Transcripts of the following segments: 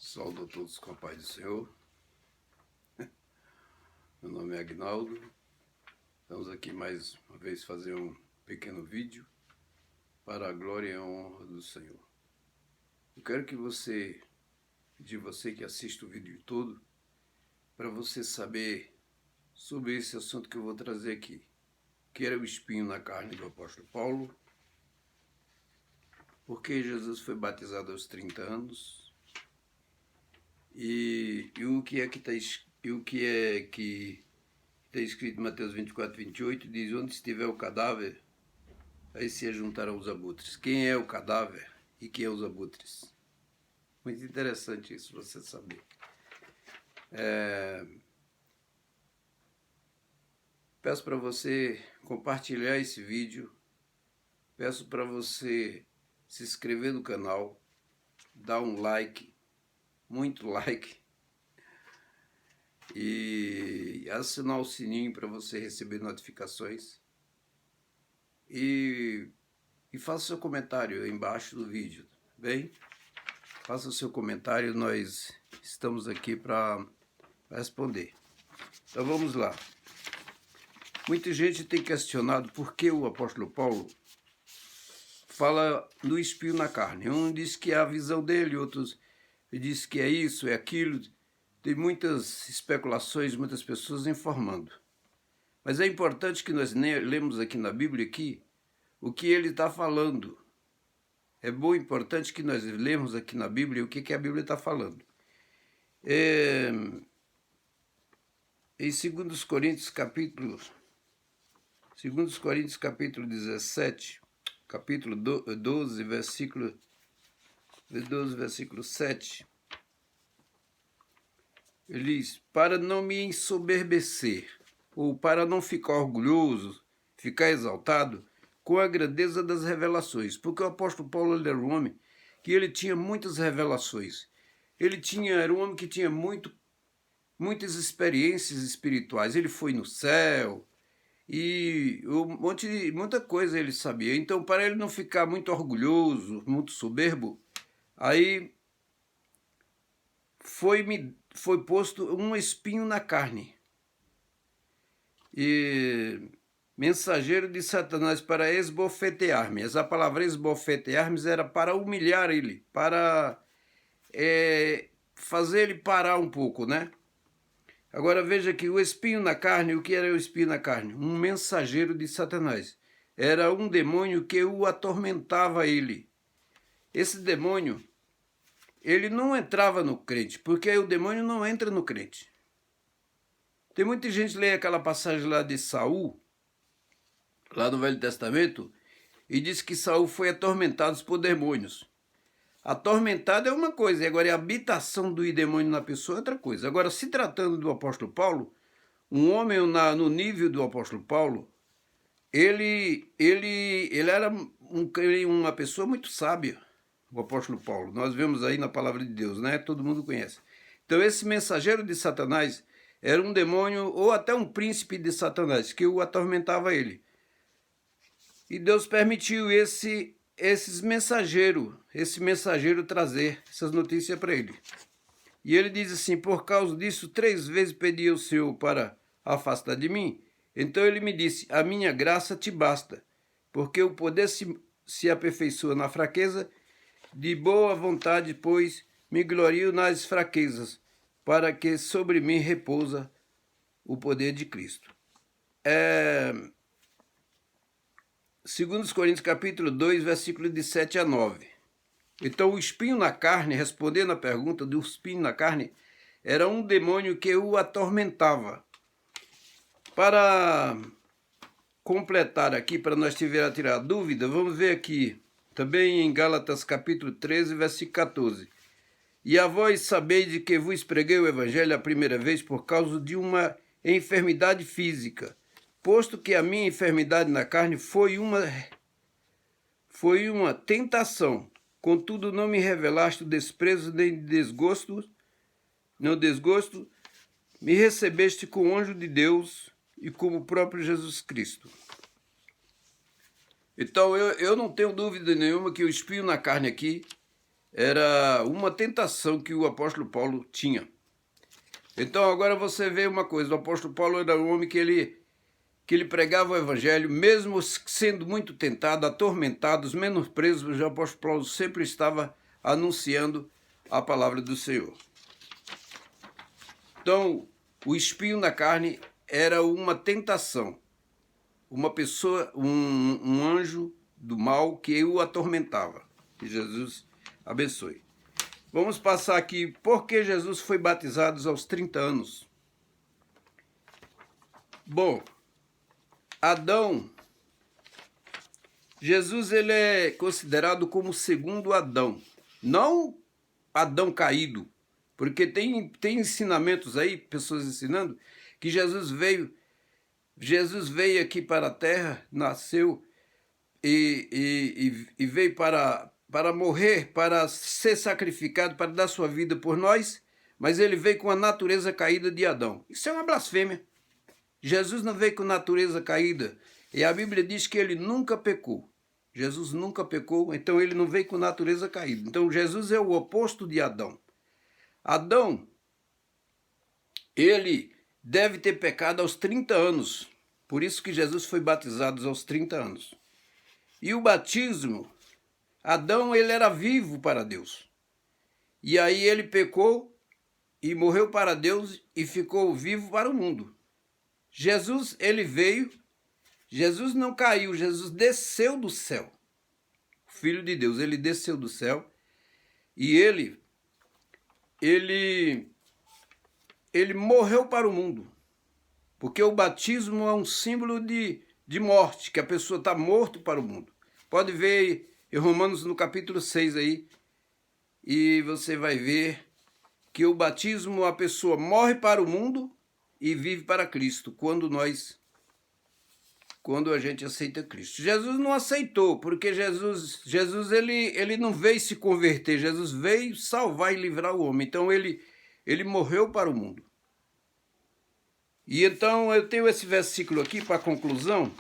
Saúdo a todos com a paz do Senhor. Meu nome é Agnaldo. Estamos aqui mais uma vez fazer um pequeno vídeo para a glória e a honra do Senhor. Eu quero que você que assiste o vídeo todo, para você saber sobre esse assunto que eu vou trazer aqui, que era o espinho na carne do apóstolo Paulo, porque Jesus foi batizado aos 30 anos, e o que é que está escrito em Mateus 24, 28, diz: onde estiver o cadáver, aí se juntarão os abutres. Quem é o cadáver e quem é os abutres? Muito interessante isso, você saber. Peço para você compartilhar esse vídeo, peço para você se inscrever no canal, dar um like, muito like, e assinar o sininho para você receber notificações, e faça seu comentário aí embaixo do vídeo, bem? Faça o seu comentário, nós estamos aqui para responder. Então vamos lá. Muita gente tem questionado por que o apóstolo Paulo fala do espinho na carne. Um diz que é a visão dele, outros diz que é isso, é aquilo. Tem muitas especulações, muitas pessoas informando. Mas é importante que nós lemos aqui na Bíblia o que ele está falando. É bom e importante que nós lemos aqui na Bíblia o que a Bíblia está falando. Em 2 Coríntios capítulo 17, capítulo 12, versículo 7, ele diz: para não me ensoberbecer, ou para não ficar orgulhoso, ficar exaltado com a grandeza das revelações. Porque o apóstolo Paulo era um homem que ele tinha muitas revelações. Era um homem que tinha muitas experiências espirituais. Ele foi no céu e muita coisa ele sabia. Então, para ele não ficar muito orgulhoso, muito soberbo, aí foi posto um espinho na carne. E mensageiro de Satanás para esbofetear-me. Essa palavra esbofetear-me era para humilhar ele, para fazer ele parar um pouco, né? Agora veja que o espinho na carne, o que era o espinho na carne? Um mensageiro de Satanás. Era um demônio que o atormentava ele. Esse demônio, ele não entrava no crente, porque o demônio não entra no crente. Tem muita gente que lê aquela passagem lá de Saul, lá no Velho Testamento, e diz que Saul foi atormentado por demônios. Atormentado é uma coisa, e agora a habitação do demônio na pessoa é outra coisa. Agora, se tratando do apóstolo Paulo, um homem no nível do apóstolo Paulo, ele era uma pessoa muito sábia, o apóstolo Paulo. Nós vemos aí na palavra de Deus, né? Todo mundo conhece. Então, esse mensageiro de Satanás era um demônio ou até um príncipe de Satanás que o atormentava ele. E Deus permitiu esse mensageiro trazer essas notícias para ele. E ele diz assim: por causa disso, 3 vezes pedi ao Senhor para afastar de mim. Então ele me disse: a minha graça te basta, porque o poder se aperfeiçoa na fraqueza. De boa vontade, pois, me glorio nas fraquezas, para que sobre mim repousa o poder de Cristo. 2 Coríntios capítulo 2, versículo de 7 a 9. Então o espinho na carne, respondendo à pergunta do espinho na carne, era um demônio que o atormentava. Para completar aqui, para nós tirar dúvida, vamos ver aqui, também em Gálatas capítulo 13, versículo 14. E a vós sabeis de que vos preguei o evangelho a primeira vez por causa de uma enfermidade física, posto que a minha enfermidade na carne foi uma tentação. Contudo, não me revelaste o desprezo nem desgosto, me recebeste com o anjo de Deus e como o próprio Jesus Cristo. Então, eu não tenho dúvida nenhuma que o espinho na carne aqui era uma tentação que o apóstolo Paulo tinha. Então agora você vê uma coisa, o apóstolo Paulo era um homem que ele pregava o evangelho, mesmo sendo muito tentado, atormentado, menosprezo, o apóstolo Paulo sempre estava anunciando a palavra do Senhor. Então, o espinho na carne era uma tentação, uma pessoa, um anjo do mal que o atormentava. Que Jesus abençoe. Vamos passar aqui, por que Jesus foi batizado aos 30 anos? Bom, Adão, Jesus ele é considerado como o segundo Adão, não Adão caído, porque tem ensinamentos aí, pessoas ensinando, que Jesus veio aqui para a terra, nasceu e veio para morrer, para ser sacrificado, para dar sua vida por nós, mas ele veio com a natureza caída de Adão. Isso é uma blasfêmia. Jesus não veio com natureza caída, e a Bíblia diz que ele nunca pecou. Jesus nunca pecou, então ele não veio com natureza caída. Então Jesus é o oposto de Adão. Adão, ele deve ter pecado aos 30 anos, por isso que Jesus foi batizado aos 30 anos. E o batismo, Adão ele era vivo para Deus, e aí ele pecou e morreu para Deus e ficou vivo para o mundo. Jesus, ele veio, Jesus não caiu, Jesus desceu do céu. O Filho de Deus, ele desceu do céu e ele morreu para o mundo. Porque o batismo é um símbolo de morte, que a pessoa está morta para o mundo. Pode ver em Romanos no capítulo 6 aí, e você vai ver que o batismo, a pessoa morre para o mundo e vive para Cristo, quando a gente aceita Cristo. Jesus não aceitou, porque Jesus ele não veio se converter, Jesus veio salvar e livrar o homem. Então ele morreu para o mundo. E então eu tenho esse versículo aqui para conclusão.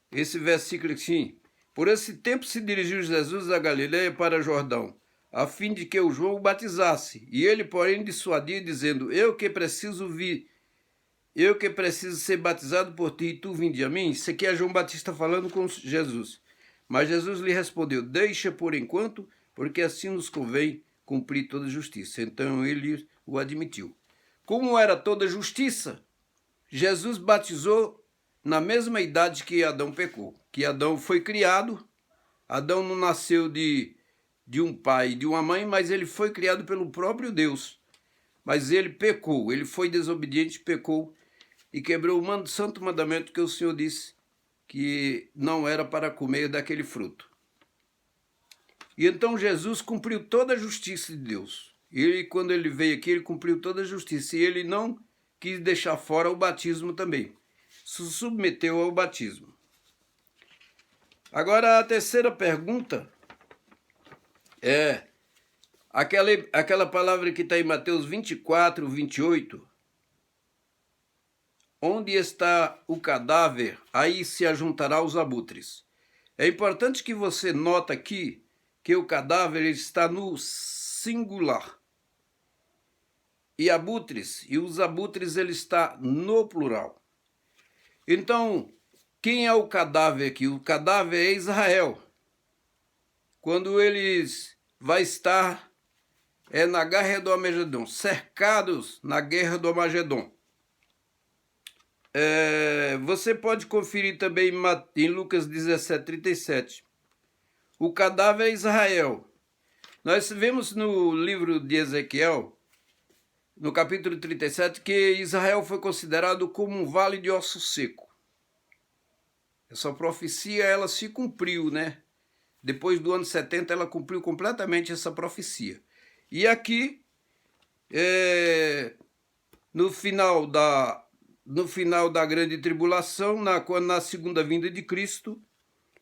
Esse versículo assim: por esse tempo se dirigiu Jesus a Galiléia para Jordão, a fim de que o João o batizasse. E ele, porém, dissuadia, dizendo: eu que preciso ser batizado por ti, e tu vinde a mim? Isso aqui é João Batista falando com Jesus. Mas Jesus lhe respondeu: deixa por enquanto, porque assim nos convém cumprir toda a justiça. Então ele o admitiu. Como era toda justiça, Jesus batizou na mesma idade que Adão pecou. Que Adão foi criado, Adão não nasceu de um pai e de uma mãe, mas ele foi criado pelo próprio Deus. Mas ele pecou, ele foi desobediente, pecou e quebrou o santo mandamento que o Senhor disse que não era para comer daquele fruto. E então Jesus cumpriu toda a justiça de Deus. Quando ele veio aqui, ele cumpriu toda a justiça. E ele não quis deixar fora o batismo também. Se submeteu ao batismo. Agora a terceira pergunta é aquela palavra que está em Mateus 24, 28. Onde está o cadáver, aí se ajuntará os abutres. É importante que você nota aqui que o cadáver está no singular. E os abutres ele está no plural. Então, quem é o cadáver aqui? O cadáver é Israel. Quando eles vai estar na guerra do Armagedon, cercados na guerra do Armagedon. Você pode conferir também em Lucas 17, 37. O cadáver é Israel. Nós vemos no livro de Ezequiel, no capítulo 37, que Israel foi considerado como um vale de osso seco. Essa profecia, ela se cumpriu, né? Depois do ano 70, ela cumpriu completamente essa profecia. E aqui, no final da grande tribulação, na segunda vinda de Cristo,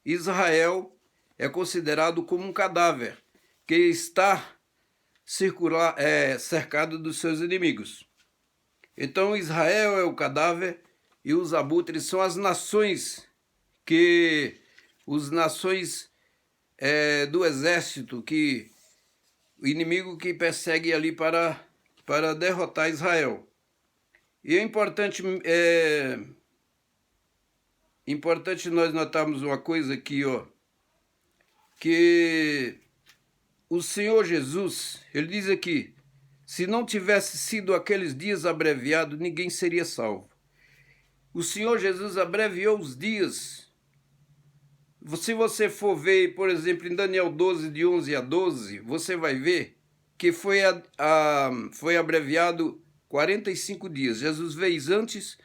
Israel é considerado como um cadáver que está cercado dos seus inimigos. Então Israel é o cadáver e os abutres são as nações do exército, o inimigo que persegue ali para derrotar Israel. E é importante nós notarmos uma coisa aqui, ó, que o Senhor Jesus, ele diz aqui, se não tivesse sido aqueles dias abreviados, ninguém seria salvo. O Senhor Jesus abreviou os dias. Se você for ver, por exemplo, em Daniel 12, de 11 a 12, você vai ver que foi abreviado 45 dias. Jesus veio antes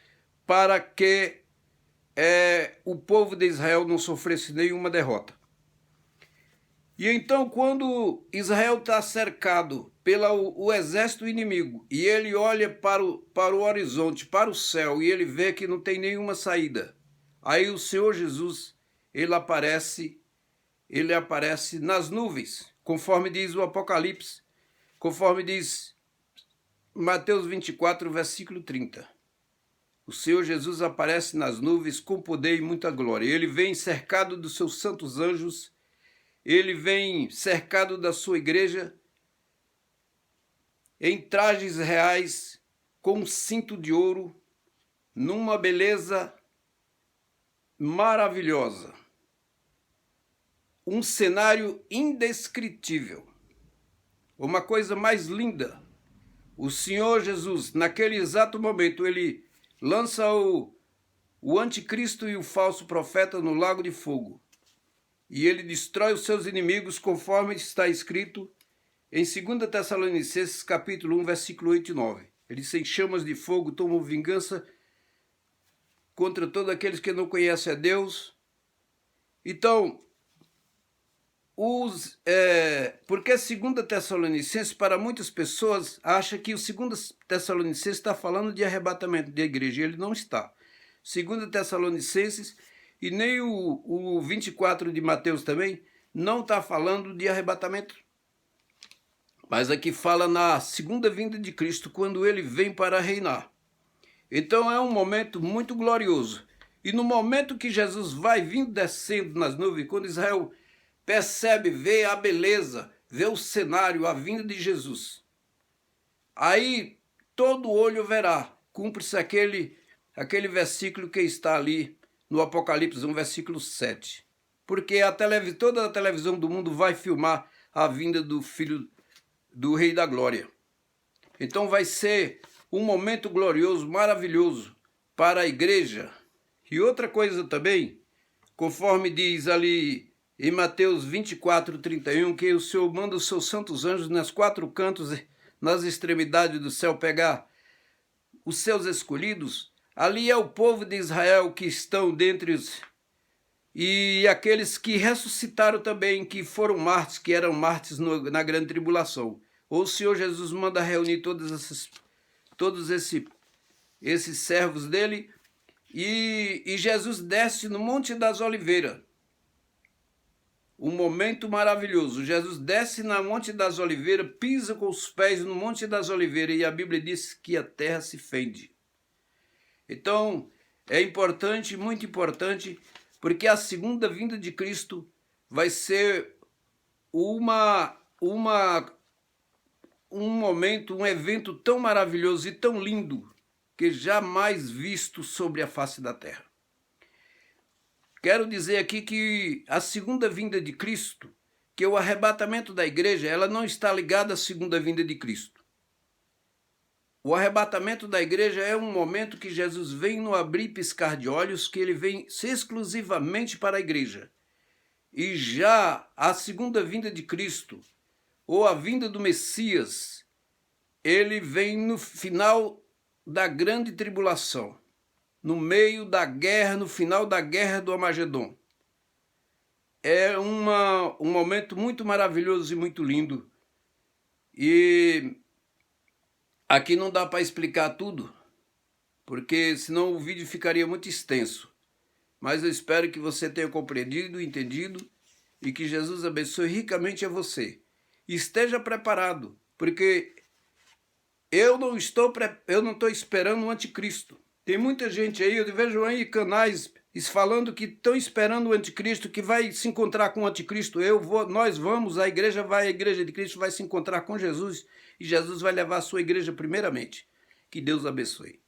para que o povo de Israel não sofresse nenhuma derrota. E então, quando Israel está cercado pelo exército inimigo, e ele olha para o horizonte, para o céu, e ele vê que não tem nenhuma saída, aí o Senhor Jesus, ele aparece nas nuvens, conforme diz o Apocalipse, conforme diz Mateus 24, versículo 30. O Senhor Jesus aparece nas nuvens com poder e muita glória. Ele vem cercado dos seus santos anjos, ele vem cercado da sua igreja, em trajes reais, com um cinto de ouro, numa beleza maravilhosa. Um cenário indescritível. Uma coisa mais linda. O Senhor Jesus, naquele exato momento, ele lança o anticristo e o falso profeta no lago de fogo. E ele destrói os seus inimigos, conforme está escrito em 2 Tessalonicenses, capítulo 1, versículo 8 e 9. Ele, sem chamas de fogo, tomou vingança contra todos aqueles que não conhecem a Deus. Então, porque 2 Tessalonicenses, para muitas pessoas, acha que o 2 Tessalonicenses está falando de arrebatamento da igreja. Ele não está. 2 Tessalonicenses e nem o 24 de Mateus também não está falando de arrebatamento. Mas aqui fala na segunda vinda de Cristo, quando ele vem para reinar. Então é um momento muito glorioso. E no momento que Jesus vai vindo descendo nas nuvens, quando Israel percebe, vê a beleza, vê o cenário, a vinda de Jesus, aí todo olho verá, cumpre-se aquele versículo que está ali no Apocalipse 1, versículo 7. Porque toda a televisão do mundo vai filmar a vinda do Filho do Rei da Glória. Então vai ser um momento glorioso, maravilhoso para a igreja. E outra coisa também, conforme diz ali em Mateus 24, 31, que o Senhor manda os seus santos anjos nas quatro cantos, nas extremidades do céu, pegar os seus escolhidos. Ali é o povo de Israel que estão dentre os... E aqueles que ressuscitaram também, que foram mártires, que eram mártires na grande tribulação. Ou o Senhor Jesus manda reunir todos esses servos dele, e Jesus desce no Monte das Oliveiras. Um momento maravilhoso. Jesus desce no Monte das Oliveiras, pisa com os pés no Monte das Oliveiras, e a Bíblia diz que a terra se fende. Então, é importante, muito importante, porque a segunda vinda de Cristo vai ser um momento, um evento tão maravilhoso e tão lindo que jamais visto sobre a face da terra. Quero dizer aqui que a segunda vinda de Cristo, que o arrebatamento da igreja, ela não está ligada à segunda vinda de Cristo. O arrebatamento da igreja é um momento que Jesus vem no abrir e piscar de olhos, que ele vem exclusivamente para a igreja. E já a segunda vinda de Cristo, ou a vinda do Messias, ele vem no final da grande tribulação, no meio da guerra, no final da guerra do Armagedon. É um momento muito maravilhoso e muito lindo. E aqui não dá para explicar tudo, porque senão o vídeo ficaria muito extenso. Mas eu espero que você tenha compreendido, entendido, e que Jesus abençoe ricamente a você. Esteja preparado, porque eu não estou esperando o anticristo. Tem muita gente aí, eu vejo aí canais falando que estão esperando o anticristo, que vai se encontrar com o anticristo. Nós vamos, a igreja de Cristo vai se encontrar com Jesus, e Jesus vai levar a sua igreja primeiramente. Que Deus abençoe.